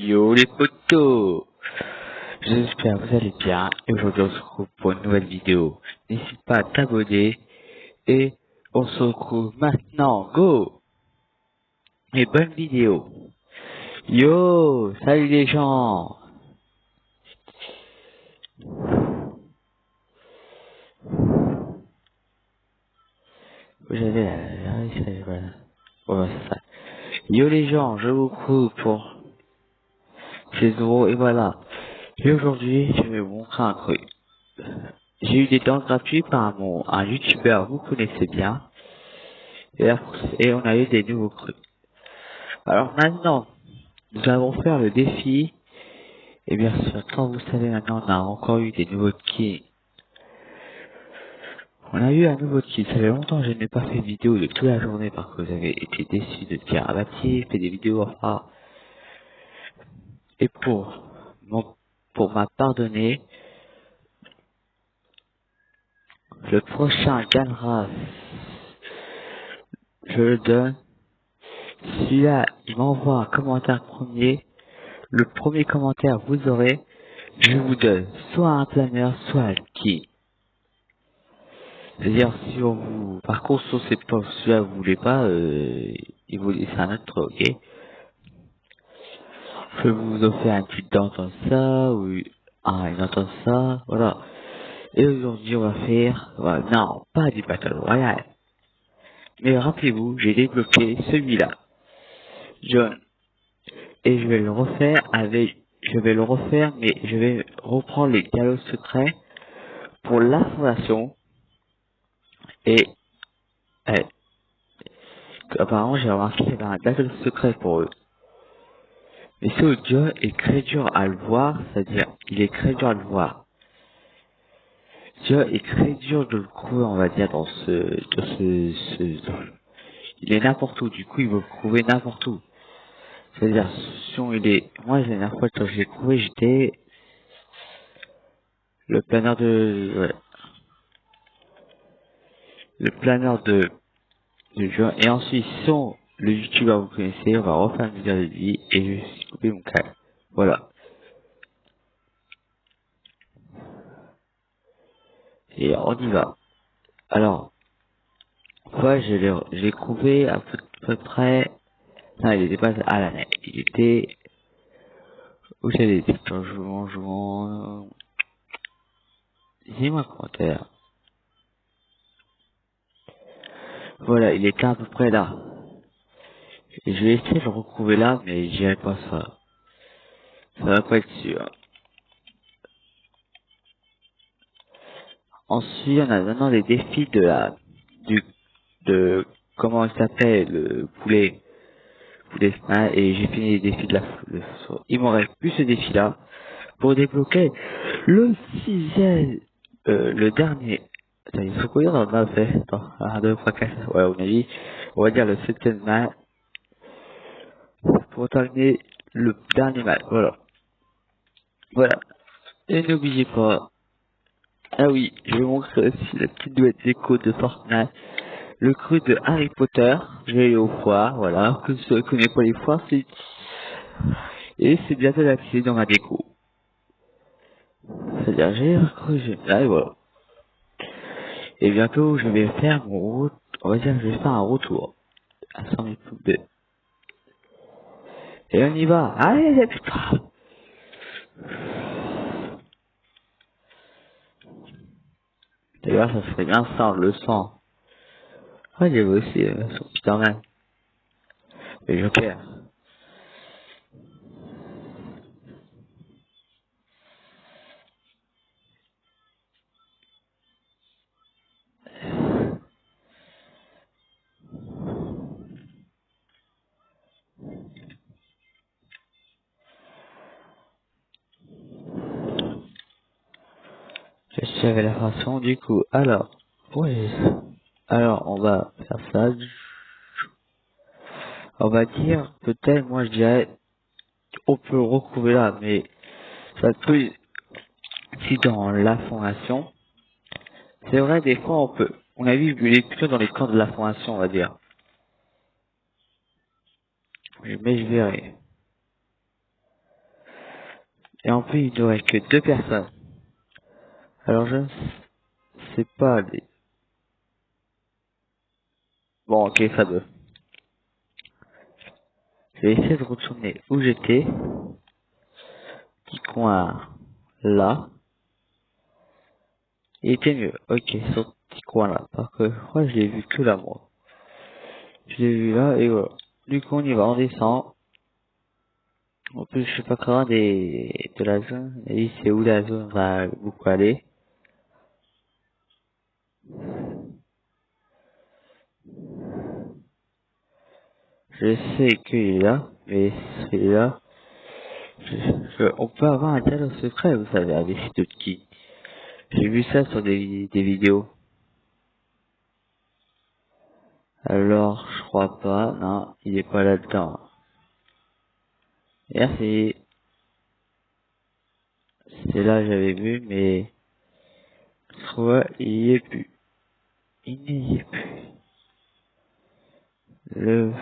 Yo les potos, j'espère que vous allez bien et aujourd'hui on se retrouve pour une nouvelle vidéo. N'hésite pas à t'abonner et on se retrouve maintenant, go. Et bonne vidéo. Yo, salut les gens. Vous avez voilà. Voilà, c'est ça. Yo les gens, je vous retrouve pour ces euros et voilà. Et aujourd'hui, je vais vous montrer un truc. J'ai eu des dents gratuits par un youtubeur, vous connaissez bien. Et on a eu des nouveaux trucs. Alors maintenant, nous allons faire le défi. Et bien sûr, comme vous savez maintenant, on a encore eu des nouveaux kits. On a eu un nouveau kit. Ça fait longtemps que je n'ai pas fait de vidéo de toute la journée parce que vous avez été déçus de dire ah bah si, fais des vidéos enfin. Et pour m'a pardonné, le prochain gagnera. Je le donne. Celui-là, il m'envoie un commentaire premier. Le premier commentaire, vous aurez. Je vous donne soit un planeur, soit un kit. C'est-à-dire, si on vous, par contre, si c'est pas celui-là, vous voulez pas, il vous laisse un autre, ok? Je vais vous offrir un petit dent comme ça, ou une dent comme ça, voilà. Et aujourd'hui, on va faire, voilà, non, pas du Battle Royale. Mais rappelez-vous, j'ai débloqué celui-là, John. Et je vais le refaire, mais je vais reprendre les dialogues secrets pour la fondation. Et, euh, apparemment, j'ai remarqué qu'il y avait un dialogue secret pour eux. Mais ce audio est très dur à le voir, c'est-à-dire, il est très dur à le voir. Tu vois, il est très dur de le trouver, on va dire, il est n'importe où, du coup, il veut le trouver n'importe où. C'est-à-dire, si on, il est, moi, la dernière fois que j'ai trouvé, j'étais le planeur ouais, le planeur de juin. Et ensuite, si on, le youtubeur, vous connaissez, on va refaire une vidéo de lui, et je vais couper mon câble. Voilà. Et on y va. Alors, moi, je l'ai trouvé à peu près. Non, il était pas à l'année. Il était... Où j'avais été jouant... Dis-moi un commentaire. Voilà, il était à peu près là. Et je vais essayer de le retrouver là, mais j'irai pas ça. Ça va pas être sûr. Ensuite, on a maintenant les défis de, comment il s'appelle, le poulet snack, et j'ai fini les défis de il m'en reste plus ce défi-là pour débloquer le sixième, le dernier. Attends, il faut combien on en a fait? Attends, 1, 2, 3, 4, ouais, on a dit, on va dire le septième match pour terminer le dernier match, voilà. Voilà. Et n'oubliez pas, ah oui, je vais montrer aussi la petite duette d'écho de Fortnite, le cru de Harry Potter, je vais aller aux foires, voilà, que ceux qui connaissent pas les foires, et c'est bientôt l'accès dans ma déco. C'est-à-dire, j'ai un cru génial, voilà. Et bientôt, je vais faire on va dire que je vais faire un retour à 100 000 pouces de. Et on y va, allez, putain! D'ailleurs, ça serait bien ça, on le sent. Ouais, il y avait aussi son Spider-Man. Et Joker. Je suis avec la façon, du coup. Alors, ouais. Alors, on va faire ça. On va dire, peut-être, moi je dirais, on peut le retrouver là, mais ça peut, si dans la formation, c'est vrai, des fois on peut, on a vu, il est plutôt dans les camps de la formation, on va dire. Mais je verrai. Et en plus, il n'y aurait que 2 personnes. Alors je ne sais pas. Bon, ok, ça veut. Je vais essayer de retourner où j'étais. Petit coin là. Il était mieux. Ok, sur ce petit coin là. Parce que moi je l'ai vu que là moi. Je l'ai vu là et voilà. Du coup on y va, on descend. En plus je suis pas très loin de la zone. Et c'est où la zone va beaucoup aller. Je sais qu'il est là. Mais celui-là. On peut avoir un dialogue secret, vous savez, avec Sitoki. J'ai vu ça sur des vidéos. Alors, je crois pas. Non, il est pas là-dedans. Merci. C'est là, j'avais vu, mais je crois il y est plus. Il n'y est plus. Le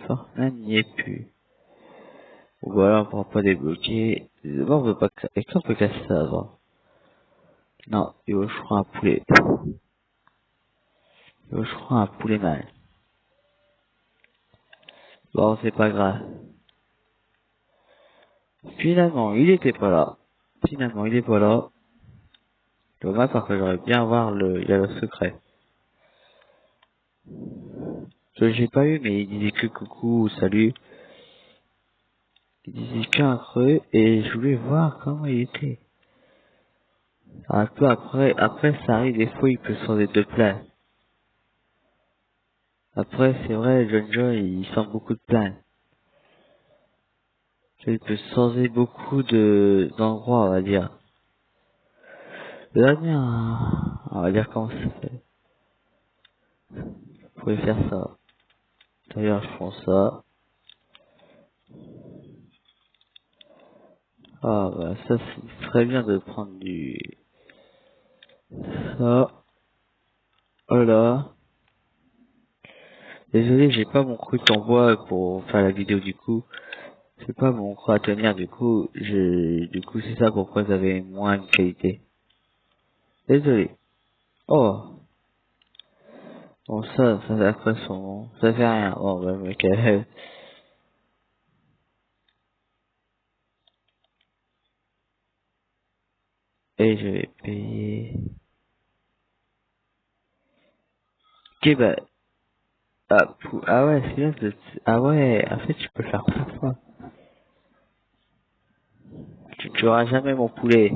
Fortnite n'y est plus. Voilà, on pourra pas débloquer. D'abord, on veut pas et qu'on peut casser ça avant. Non, il faut, je crois, un poulet. Il faut, je crois, un poulet mal. Bon, c'est pas grave. Finalement, il était pas là. Finalement, il est pas là. Dommage parce que j'aurais bien voir il y a le secret. Je l'ai pas eu, mais il disait que coucou, salut. Il disait qu'un creux et je voulais voir comment il était. Un peu après ça arrive des fois il peut changer de place. Après c'est vrai, John Joe il sort beaucoup de plans. Il peut changer beaucoup d'endroits on va dire. Là bien, on va dire comment ça fait. Vous pouvez faire ça. D'ailleurs je prends ça. Ah bah ça c'est très bien de prendre du ça. Voilà. Désolé, j'ai pas mon couteau en bois pour faire la vidéo du coup. C'est pas mon croix à tenir du coup. Du coup c'est ça pourquoi vous avez moins de qualité. Désolé. Oh. Bon ça après son, ça fait rien. Bon bah ok. Et je vais payer. Ok bah. Ah ouais, c'est là ah ouais, en fait tu peux faire plein de fois. Tu auras jamais mon poulet.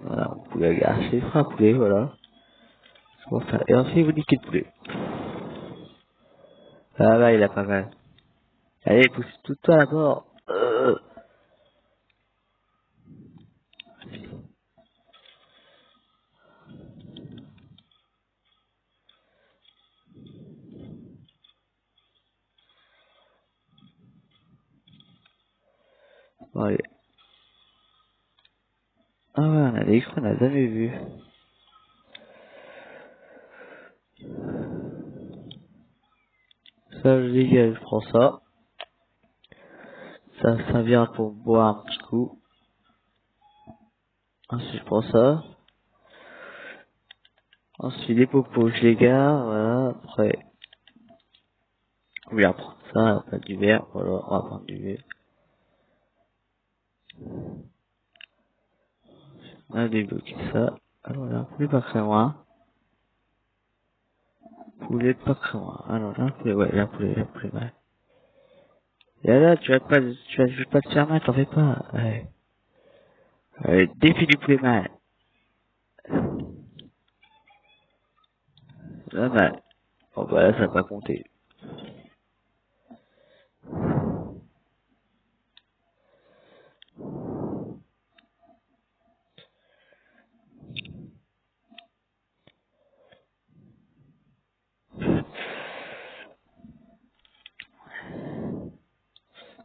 Voilà, mon poulet gars, c'est un poulet, voilà. Bon, et ensuite vous niquez le poulet. Ah là il a pas mal. Allez, pousse tout toi là-bas. Bon, allez. Ah ouais, on a des qu'on a jamais vu. Ça, je dégage, je prends ça. Ça vient pour boire un petit coup. Ensuite, je prends ça. Ensuite, les popos, je les garde, voilà. Après, on vient prendre ça, pas du verre, voilà, on va prendre du verre. On a débloqué ça. Alors là, poulet pas très loin. Poulet pas très loin. Alors là, poulet, ouais, là, poulet mal. Et là, je vais pas te faire mal, t'en fais pas. Ouais. Défi du poulet mal. Là, mal. Bon, bah là, ça va pas compter.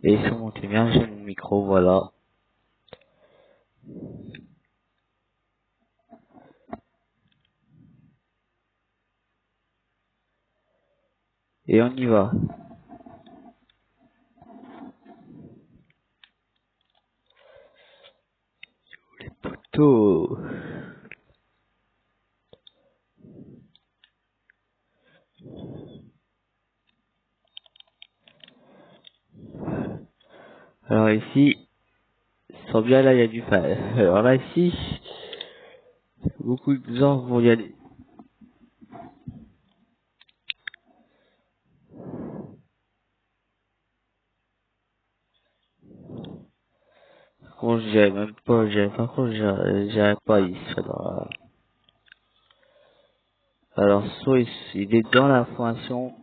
Et ils sont montés bien, j'ai mon micro, voilà. Et on y va. Les poteaux. Alors ici, sans bien là, il y a du fall. Alors là, ici, beaucoup de gens vont y aller. Bon, j'ai même pas, par contre, j'irai pas ici. Alors, soit il est dans la formation,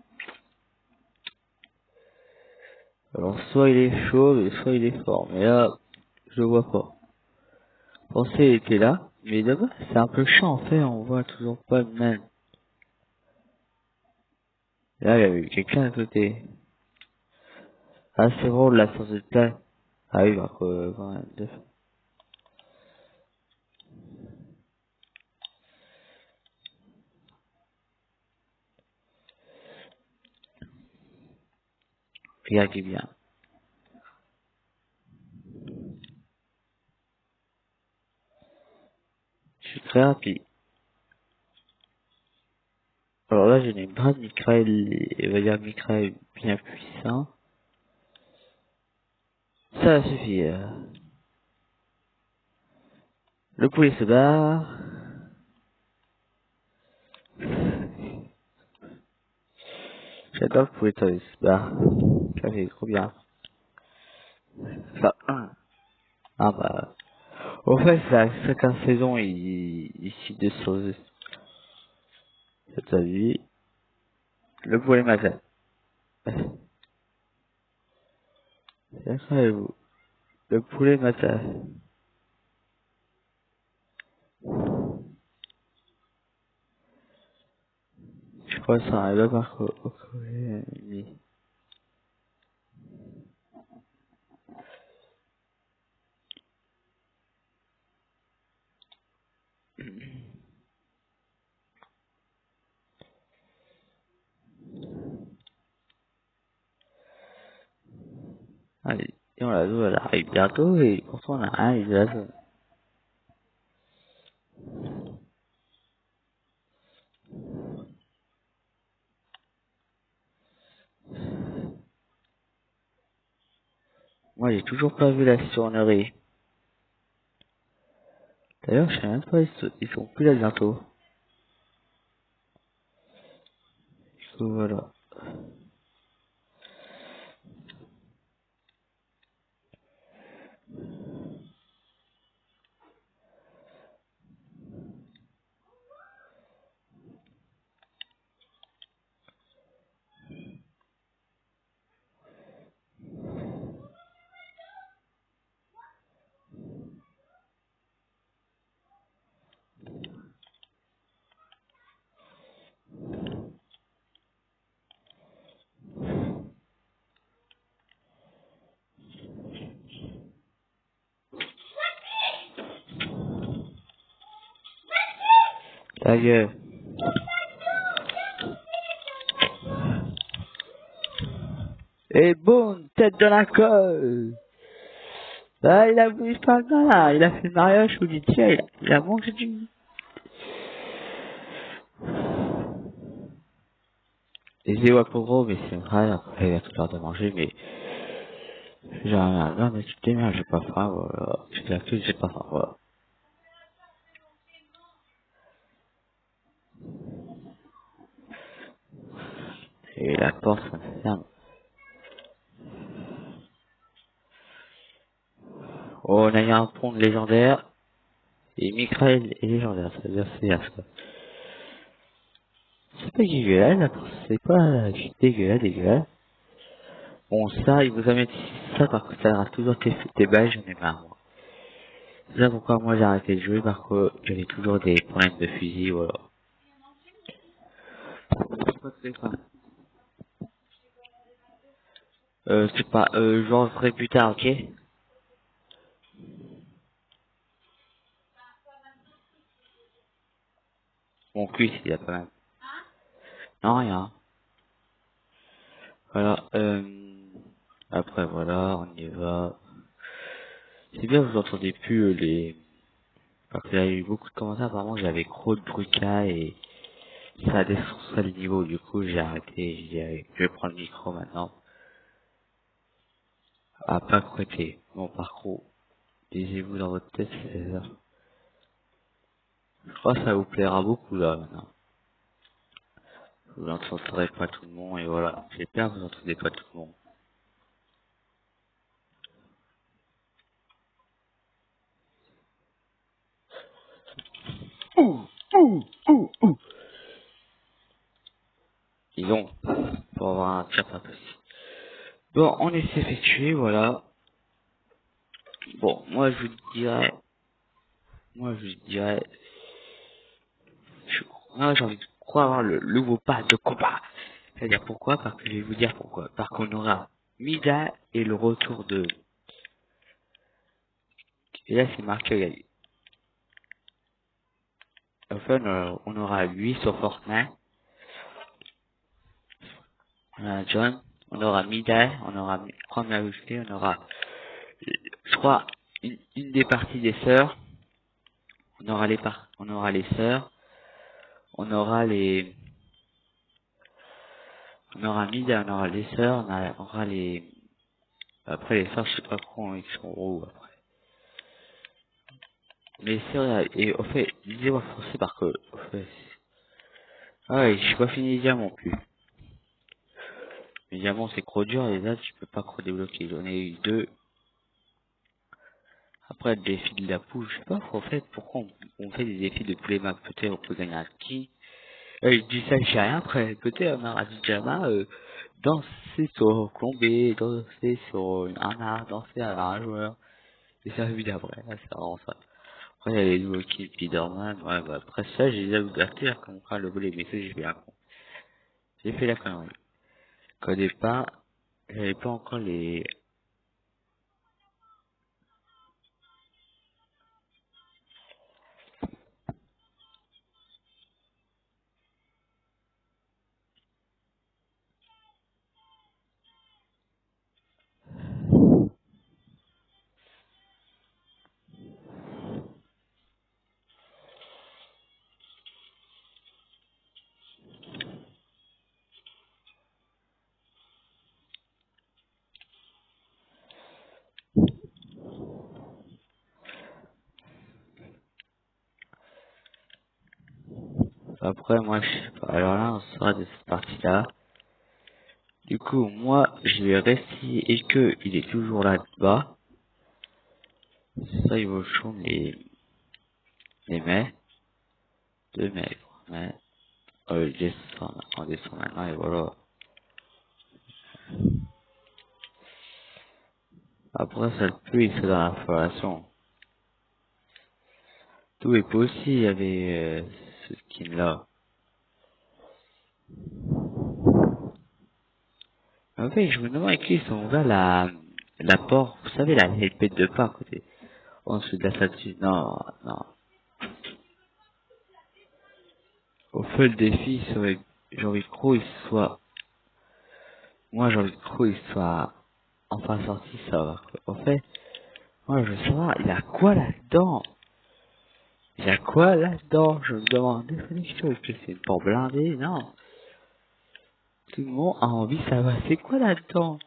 alors soit il est chaud, et soit il est fort. Mais là, je le vois pas. Pensez, il était là, mais là-bas, c'est un peu chiant, en fait, on voit toujours pas le même. Là, il y avait quelqu'un à côté. Ah, c'est drôle, la source de plat. Ah oui, bah, quand même, regardez bien. Je suis très rapide. Alors là, je n'ai pas de mitraille, on va dire mitraille bien puissant. Ça suffit. Le poulet se barre. J'adore le poulet se barre. Ça fait trop bien. Ça, ah bah. Au fait, c'est à 50 saisons ici de sauce. T'as vu? Le poulet matin. C'est incroyable. Le poulet matin. Je crois que ça arrive par oui. Allez, et on la joue, elle arrive bientôt et pourtant on a rien de la zone. Moi j'ai toujours pas vu la tournerie. D'ailleurs, je sais même pas, ils sont plus là bientôt. Du coup, voilà. Ta gueule. Et boum, tête de la colle. Ah, il a voulu faire le malin, il a fait le mariage sous du tiens, il a mangé du... Les évois pour gros, mais c'est vrai, après il a tout l'heure de manger, mais... J'ai rien à mais tu t'es bien, j'ai pas faim, voilà. Je dis à tous, j'ai pas faim, voilà. Et la porte, ça me ferme. Oh, on a eu un pont légendaire, et Mikraël est légendaire, ça veut dire c'est ça. C'est pas dégueulasse, là, c'est pas dégueulasse, dégueulasse. Bon, ça, il vous a mis ça, par contre, ça aura toujours tes badges, j'en ai marre, moi. C'est ça pourquoi moi j'ai arrêté de jouer, parce que j'avais toujours des problèmes de fusil, voilà. C'est pas très grave. C'est pas, je rentrerai plus tard, ok? Mon cul, il y a pas mal. Non, rien. Voilà, après voilà, on y va. C'est bien, vous entendez plus parce qu'il y a eu beaucoup de commentaires, apparemment j'avais trop de brucas et ça a descendu le niveau, du coup j'ai arrêté, j'ai dit, allez, je vais prendre le micro maintenant, à pas côté. Mon parcours, lisez-vous dans votre tête, c'est ça. Je crois que ça vous plaira beaucoup là maintenant. Vous n'entendrez pas tout le monde et voilà, j'espère que vous n'entendez pas tout le monde. Ouh, ouh, ouh, ouh. Ils ont, pour avoir un tir pas possible. Bon, on est effectué, voilà. Bon, moi je vous dirais, moi j'ai envie de croire le nouveau pas de combat. C'est-à-dire pourquoi? Parce que je vais vous dire pourquoi. Parce qu'on aura Mida et le retour de, et là c'est marqué, enfin on aura lui sur Fortnite, on aura John, on aura Mida, on aura Première Ajouté, on aura, je crois, une des parties des sœurs, on aura les sœurs, on aura les, on aura Mida, on aura les sœurs, on aura les, après les sœurs, je sais pas quoi, ils sont où après. Mais c'est vrai, et au fait, lisez-moi français parce que, au fait, ah ouais, je suis pas fini les diamants plus. Les diamants c'est trop dur et là tu peux pas trop débloquer. J'en ai eu deux. Après le défi de la poule, je sais pas en fait pourquoi on fait des défis de tous les maps. Peut-être on peut gagner un ski. Je dis ça, j'ai rien après. Peut-être on aura du diamant, danser sur Colombé, danser sur un art, danser à un joueur. Et ça vu d'après, là, c'est vraiment ça. Après, il y a les nouveaux kills Spider-Man, ouais, bah, après ça, j'ai déjà ouverture, comme quoi le volet, mais ça, j'ai fait la con. J'ai fait la connerie. Qu'au départ, j'avais pas encore les... Après, moi, je sais pas. Alors là, on sera de cette partie-là. Du coup, moi, je vais rester et que il est toujours là-bas. Ça, il va changer les mai. 2 mai, 3 mai. On descend maintenant et voilà. Après, ça le peut, il fait dans l'information. Tout est possible, il y avait ce skin-là. En fait, je me demande qui ils sont ouverts la porte. Vous savez, la helpette de pas à côté. En dessous de la statue. Non, non. Au feu, le défi serait, j'ai envie de croire, il soit, moi, j'ai envie de croire, il soit enfin sorti, ça va, quoi. En fait, moi, je veux savoir, il y a quoi là-dedans? Il y a quoi là-dedans? Je me demande des solutions. Est-ce que c'est une porte blindée? Non. Tout le monde a envie de savoir, c'est quoi là-dedans?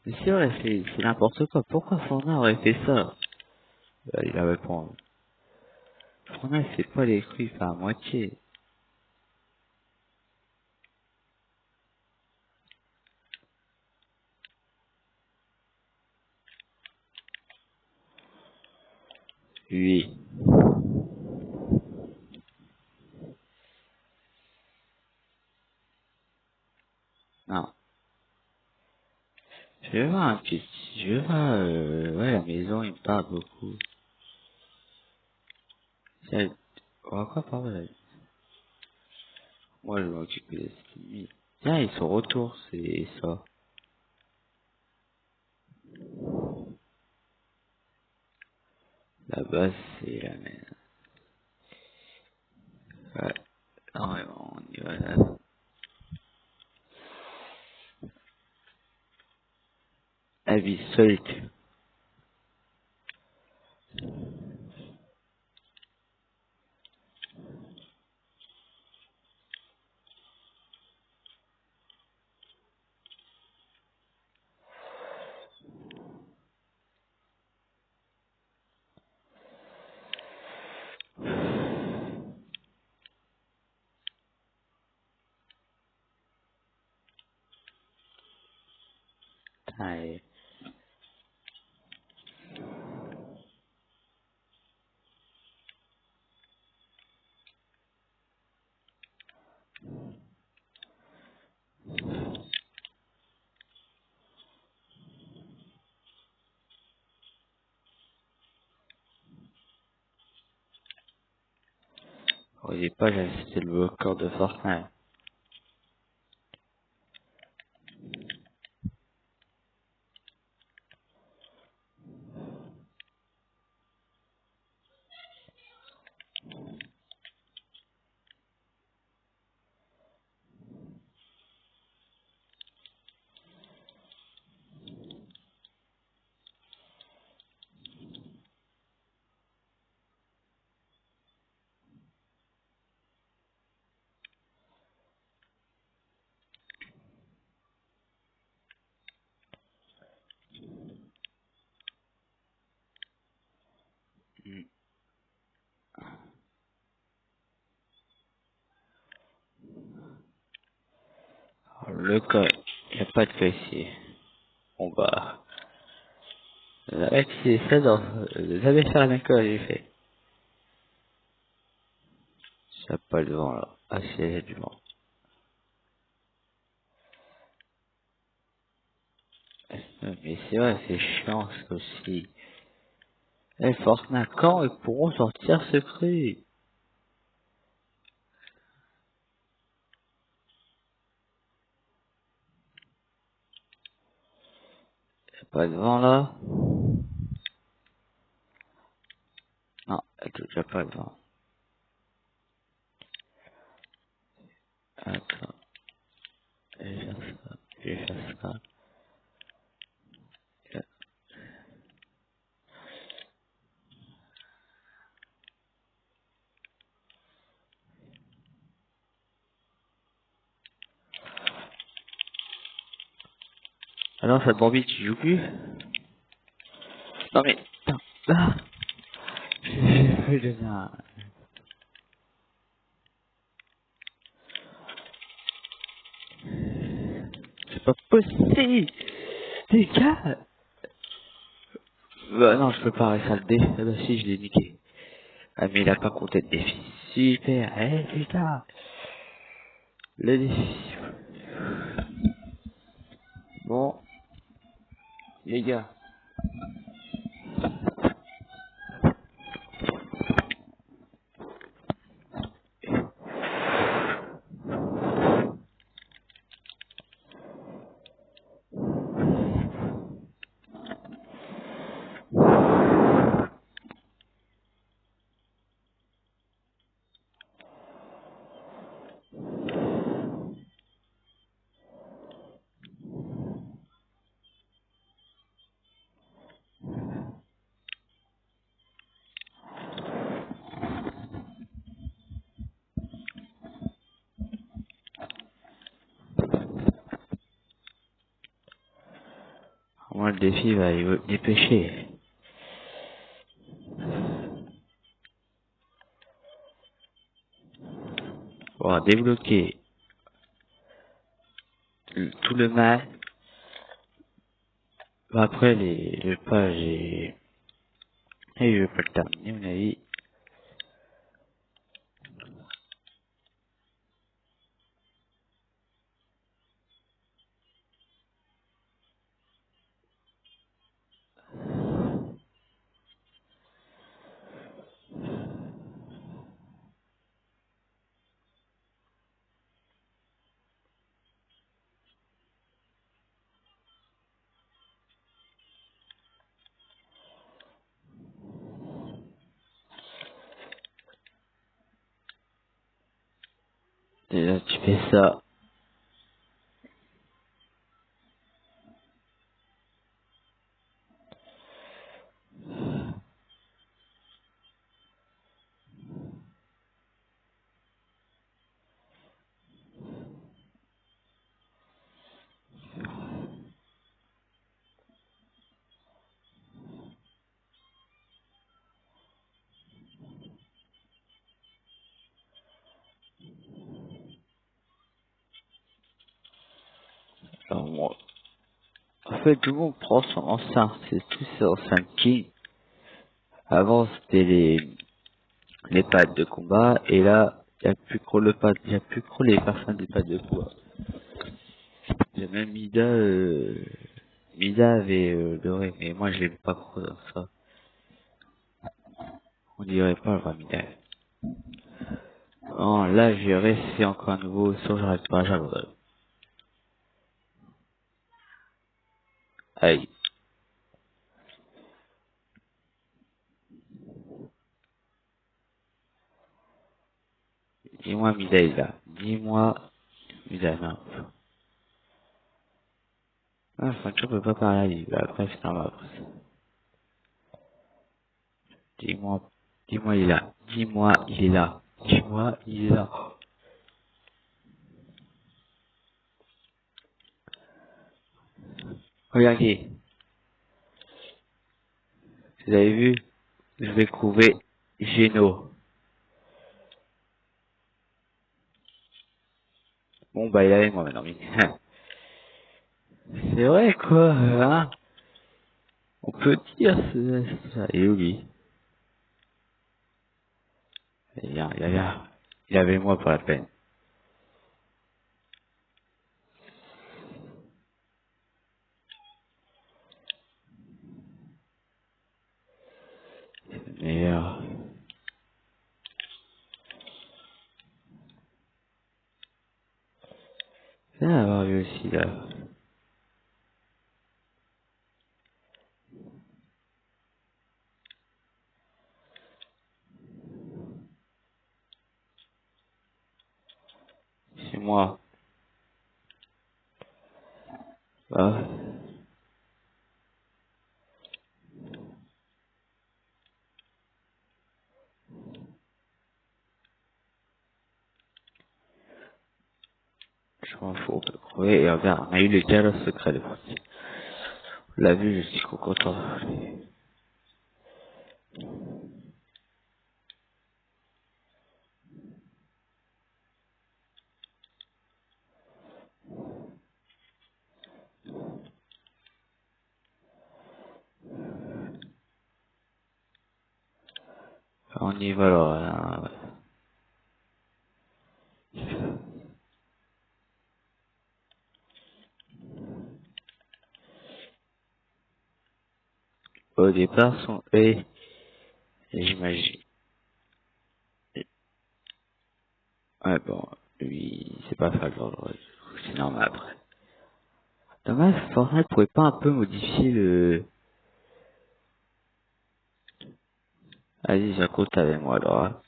Mais c'est vrai, c'est n'importe quoi. Pourquoi Fortnite aurait fait ça? Il avait pas, Fortnite, c'est pas les fruits, enfin, à moitié. Oui. Non. Je vais voir un petit, je vais voir, ouais, la maison, il me parle beaucoup. C'est, on va quoi parler là? Moi, je vais m'occuper des ennemis. Tiens, ils sont retour, c'est ça. Là-bas, c'est la même. Ouais. Non, mais bon, on y va là. Absolute. Allez. Au départ, j'avais cité le bloqueur de Fortnite. Alors, le code, il n'y a pas de cas ici. Bon bah, avec c'est ça dans, j'avais fait un code, j'ai fait. Ça pas le vent là. Ah si, il y a du vent. Mais c'est vrai, c'est chiant ça aussi. Eh, Fortnite, quand ils pourront sortir ce truc? Y'a pas de vent là? Non, il y a pas de vent. Attends, je vais faire ça. Je vais faire ça. Ah non, cette Bambi, tu joues plus? Non mais, putain, là, je deviens... C'est pas possible! Les gars! Bah non, je peux pas arrêter ça le dé. Ah bah si, je l'ai niqué. Ah mais il a pas compté de défi. Super, eh putain! Le défi. Bon, les gars. Moi le défi va il veut me dépêcher. Bon, débloquer tout le mal. Bah, après le pas j'ai... Et je vais pas le terminer à mon avis. Déjà tu fais ça. En fait, tout le monde prend son ancien, c'est tous ces anciens kings. Avant, c'était les pads de combat, et là, il n'y a plus trop il y a plus trop les personnes des pads de combat. Il y a même Mida avait doré, mais moi je l'aime pas trop dans ça. On dirait pas le roi Mida. Non, là j'ai resté encore un nouveau, sauf j'arrête pas, j'abandonne. Aïe. Dis-moi Mida est là. Dis-moi Mida, non. Ah, Francho peut pas parler, bah, après c'est normal. Dis-moi il est là. Dis-moi il est là. Dis-moi il est là. Regardez, vous avez vu? Je vais trouver Geno. Bon bah il est avec moi maintenant, mais... C'est vrai quoi, hein? On peut dire ça. Et oui. Il avait moi pour la peine. Mais c'est bien d'avoir vu aussi là. C'est moi. Ah. Je m'en fous, on peut trouver. Et regarde, on a eu le dialogue secret de partie. On l'a vu, je suis trop content. On y va alors. Au départ, son et j'imagine. Ouais, bon, lui, c'est pas ça le genre. C'est normal après. Dommage, Fortnite pourrait pas un peu modifier le... Vas-y, j'accroche avec moi alors. Hein.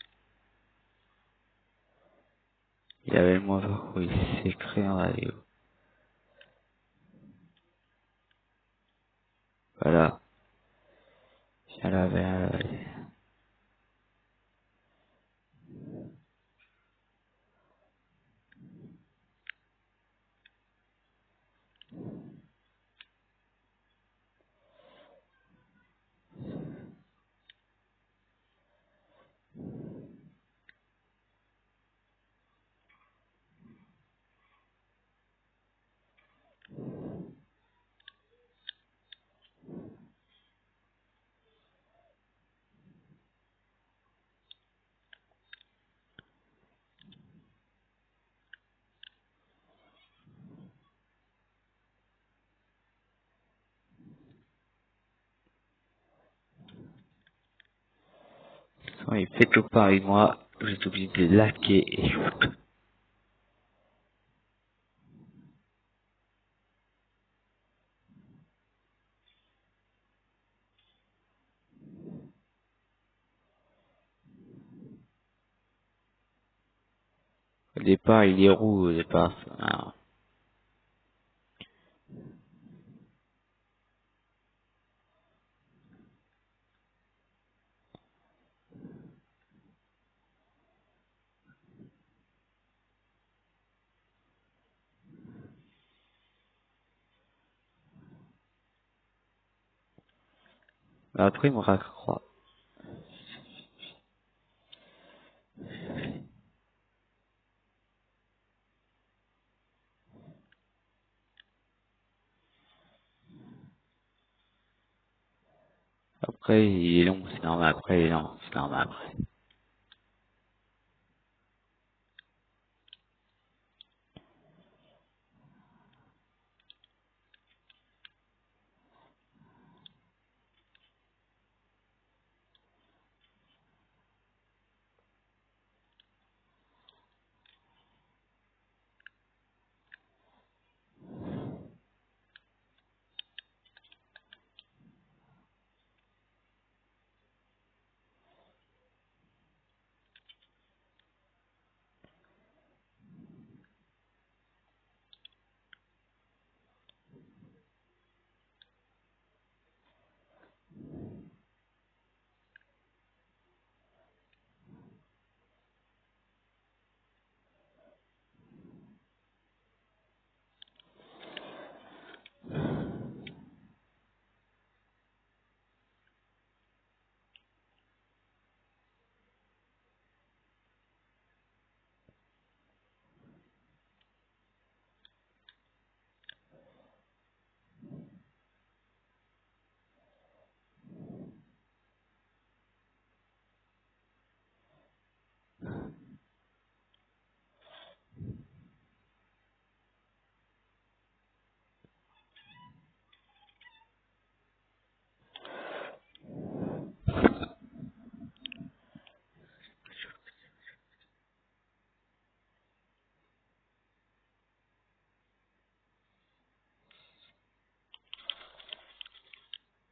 Il avait moi voir où il s'est créé en radio. Voilà. Je l'avais... Quand il fait tout pareil, moi, j'ai oublié de laquer et shoot. Au départ, il est roux, au départ. Ah. Après, il me raccroît. Après, il est long, c'est normal. Après, il est long, c'est normal. Après.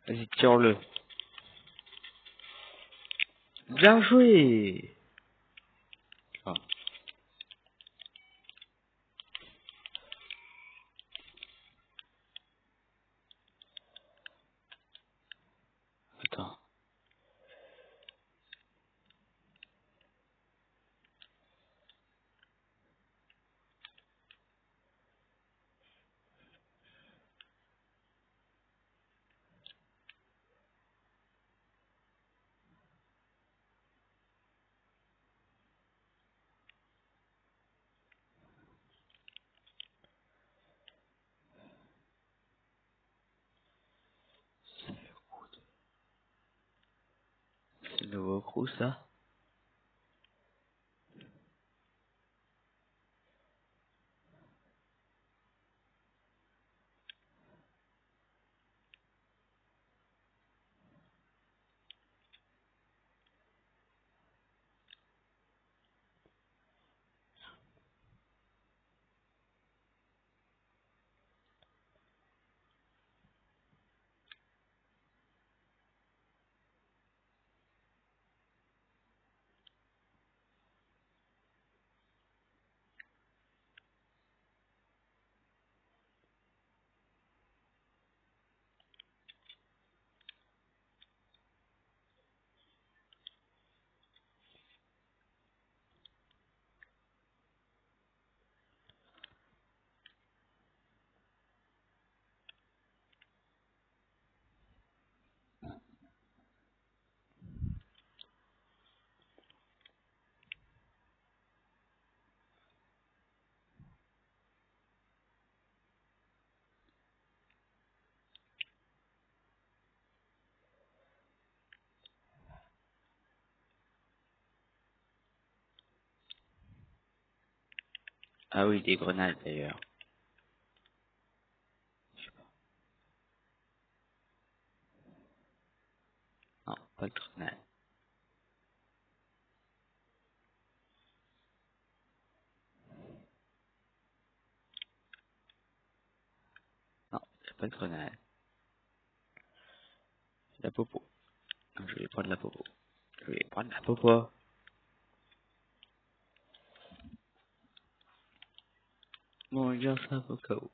Vas-y, tire-le. Bien joué. Ah, attends. C'est le nouveau crew, ça. Ah oui, des grenades, d'ailleurs. Non, pas de grenades. Non, c'est pas de grenades. La popo. Non, je vais prendre la popo. Je vais prendre la popo. Bon, on garde ça au cas où.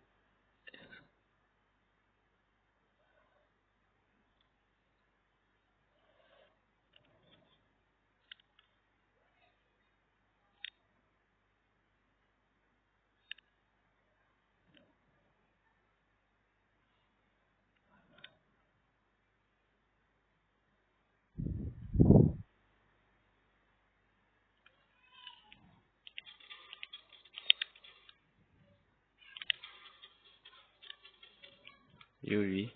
Et où lui?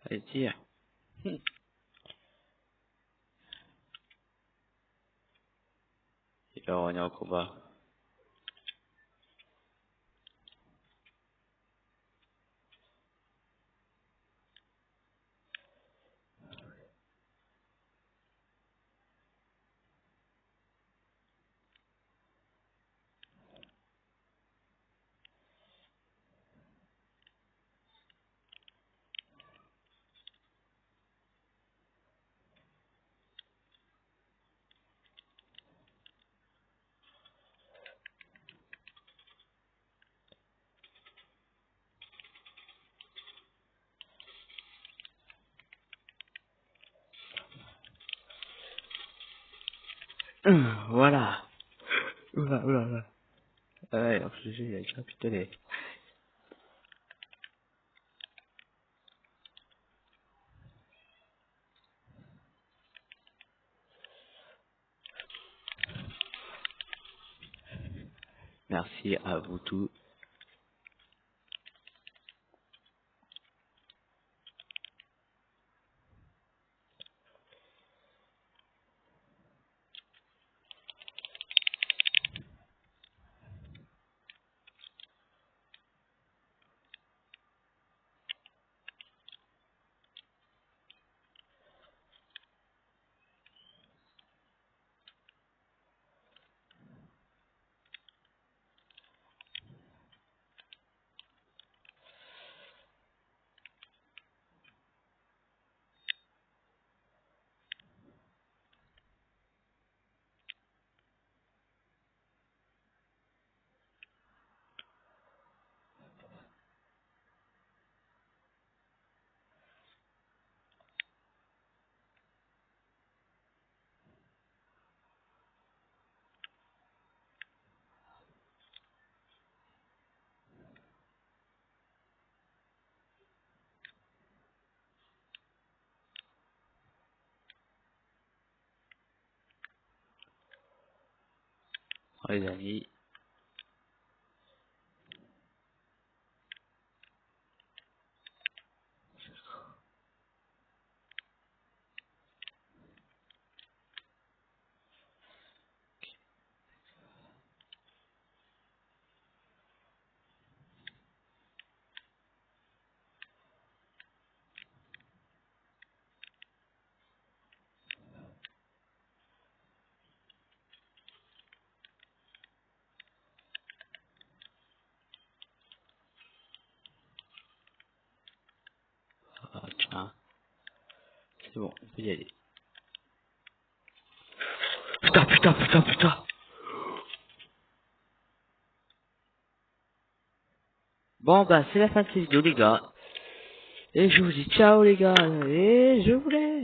Allez, tire. Et alors, on est en combat. Voilà. Oula, oula, oula. Ah ouais, alors je il a déjà pitonné. Merci à vous tous. Oh, les amis. Ah, tiens. C'est bon, on peut y aller. Putain, putain, putain, putain. Bon, bah, c'est la fin de cette vidéo, les gars. Et je vous dis ciao, les gars. Et je vous laisse.